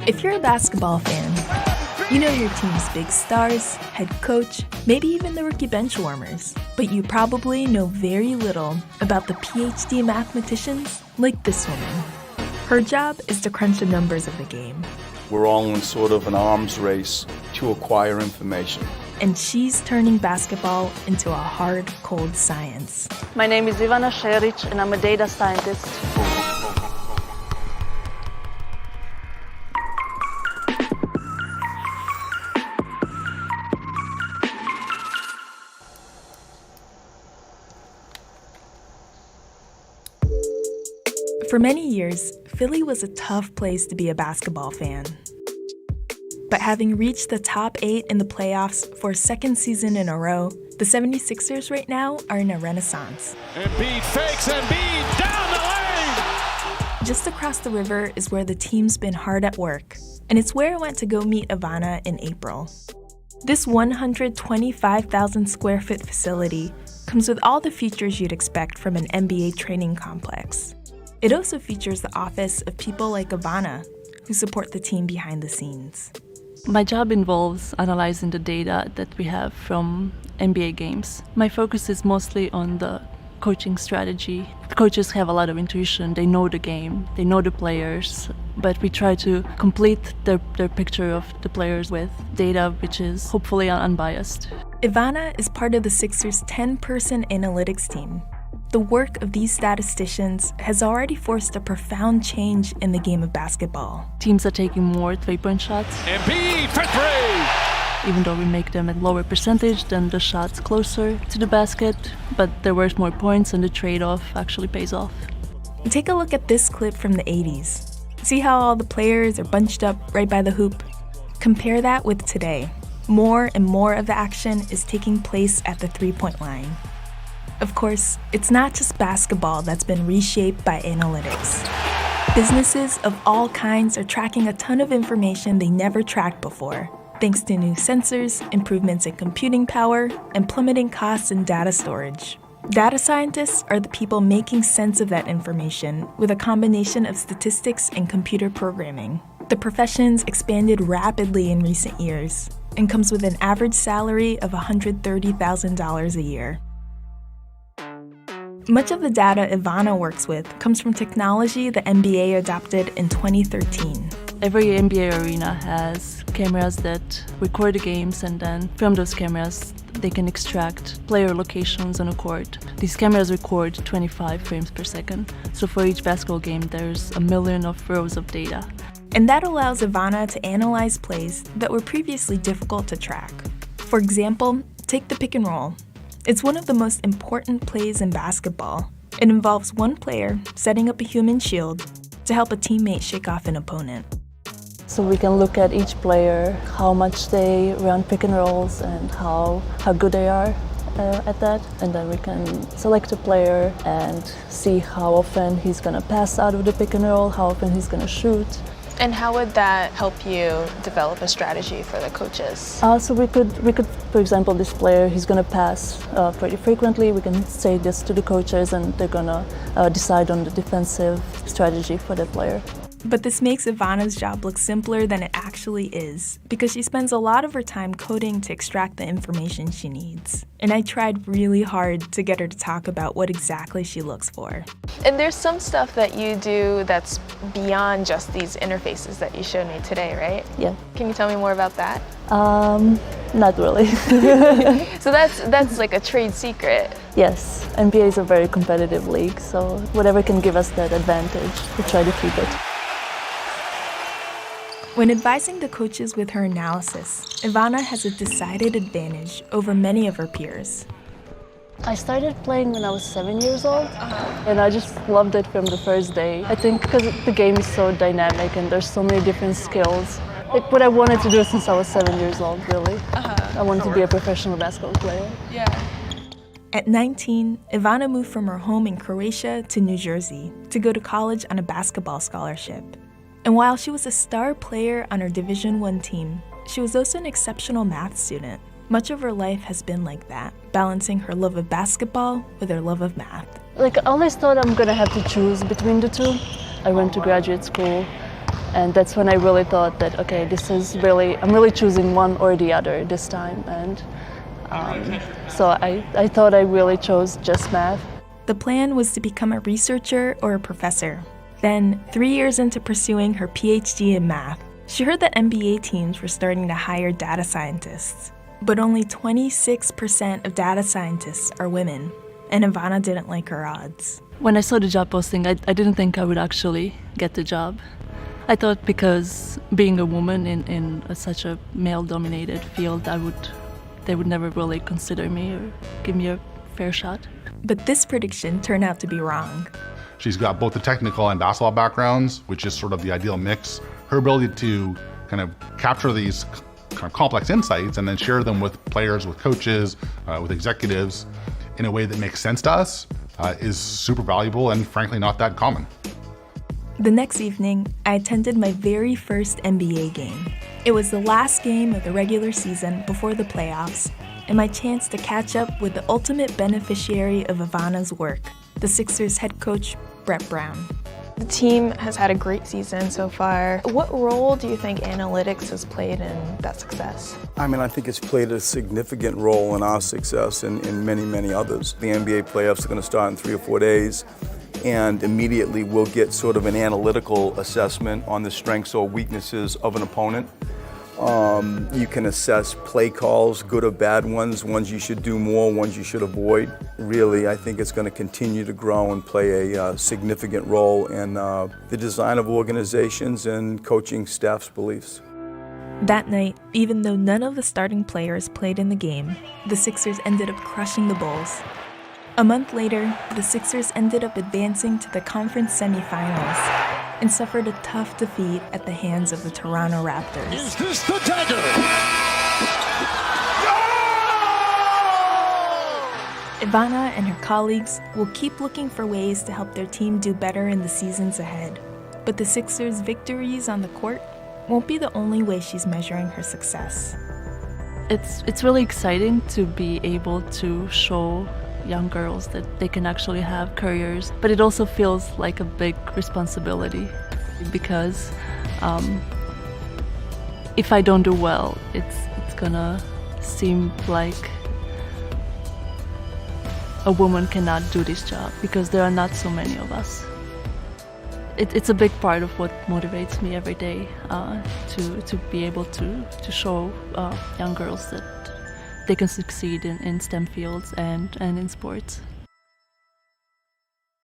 If you're a basketball fan, you know your team's big stars, head coach, maybe even the rookie bench warmers. But you probably know very little about the PhD mathematicians like this woman. Her job is to crunch the numbers of the game. We're all in sort of an arms race to acquire information. And she's turning basketball into a hard, cold science. My name is Ivana Šerić and I'm a data scientist. For many years, Philly was a tough place to be a basketball fan. But having reached the top 8 in the playoffs for a second season in a row, the 76ers right now are in a renaissance. Embiid fakes, Embiid down the lane! Just across the river is where the team's been hard at work, and it's where I went to go meet Ivana in April. This 125,000 square foot facility comes with all the features you'd expect from an NBA training complex. It also features the office of people like Ivana, who support the team behind the scenes. My job involves analyzing the data that we have from NBA games. My focus is mostly on the coaching strategy. The coaches have a lot of intuition, they know the game, they know the players, but we try to complete their picture of the players with data which is hopefully unbiased. Ivana is part of the Sixers' 10-person analytics team. The work of these statisticians has already forced a profound change in the game of basketball. Teams are taking more three-point shots. Embiid for three! Even though we make them at lower percentage than the shots closer to the basket, but they're worth more points and the trade-off actually pays off. Take a look at this clip from the 80s. See how all the players are bunched up right by the hoop? Compare that with today. More and more of the action is taking place at the three-point line. Of course, it's not just basketball that's been reshaped by analytics. Businesses of all kinds are tracking a ton of information they never tracked before, thanks to new sensors, improvements in computing power, and plummeting costs in data storage. Data scientists are the people making sense of that information with a combination of statistics and computer programming. The profession's expanded rapidly in recent years and comes with an average salary of $130,000 a year. Much of the data Ivana works with comes from technology the NBA adopted in 2013. Every NBA arena has cameras that record the games, and then from those cameras they can extract player locations on a court. These cameras record 25 frames per second, so for each basketball game there's 1 million of rows of data. And that allows Ivana to analyze plays that were previously difficult to track. For example, take the pick and roll. It's one of the most important plays in basketball. It involves one player setting up a human shield to help a teammate shake off an opponent. So we can look at each player, how much they run pick and rolls and how good they are at that. And then we can select a player and see how often he's going to pass out of the pick and roll, how often he's going to shoot. And how would that help you develop a strategy for the coaches? So we could, for example, this player, he's going to pass pretty frequently. We can say this to the coaches and they're going to decide on the defensive strategy for that player. But this makes Ivana's job look simpler than it actually is, because she spends a lot of her time coding to extract the information she needs. And I tried really hard to get her to talk about what exactly she looks for. And there's some stuff that you do that's beyond just these interfaces that you showed me today, right? Yeah. Can you tell me more about that? Not really. So that's like a trade secret. Yes, NBA is a very competitive league, so whatever can give us that advantage, we try to keep it. When advising the coaches with her analysis, Ivana has a decided advantage over many of her peers. I started playing when I was 7 years old, and I just loved it from the first day. I think because the game is so dynamic and there's so many different skills. Like what I wanted to do since I was 7 years old, really. I wanted to be a professional basketball player. Yeah. At 19, Ivana moved from her home in Croatia to New Jersey to go to college on a basketball scholarship. And while she was a star player on her Division I team, she was also an exceptional math student. Much of her life has been like that, balancing her love of basketball with her love of math. Like I always thought I'm gonna have to choose between the two. I went to graduate school And that's when I really thought that, okay, I'm really choosing one or the other this time. And so I thought I really chose just math. The plan was to become a researcher or a professor. Then, 3 years into pursuing her PhD in math, she heard that NBA teams were starting to hire data scientists. But only 26% of data scientists are women, and Ivana didn't like her odds. When I saw the job posting, I didn't think I would actually get the job. I thought because being a woman in such a male-dominated field, they would never really consider me or give me a fair shot. But this prediction turned out to be wrong. She's got both the technical and basketball backgrounds, which is sort of the ideal mix. Her ability to kind of capture these kind of complex insights and then share them with players, with coaches, with executives in a way that makes sense to us is super valuable and frankly not that common. The next evening, I attended my very first NBA game. It was the last game of the regular season before the playoffs, and my chance to catch up with the ultimate beneficiary of Ivana's work, the Sixers head coach, Brett Brown. The team has had a great season so far. What role do you think analytics has played in that success? I mean, I think it's played a significant role in our success and in many, many others. The NBA playoffs are going to start in 3 or 4 days, and immediately we'll get sort of an analytical assessment on the strengths or weaknesses of an opponent. You can assess play calls, good or bad ones you should do more, ones you should avoid. Really, I think it's going to continue to grow and play a significant role in the design of organizations and coaching staff's beliefs. That night, even though none of the starting players played in the game, the Sixers ended up crushing the Bulls. A month later, the Sixers ended up advancing to the conference semifinals and suffered a tough defeat at the hands of the Toronto Raptors. Is this the dagger? Ivana and her colleagues will keep looking for ways to help their team do better in the seasons ahead. But the Sixers' victories on the court won't be the only way she's measuring her success. It's really exciting to be able to show young girls that they can actually have careers, but it also feels like a big responsibility because if I don't do well, it's gonna seem like a woman cannot do this job because there are not so many of us. It's a big part of what motivates me every day to be able to show young girls that they can succeed in STEM fields and in sports.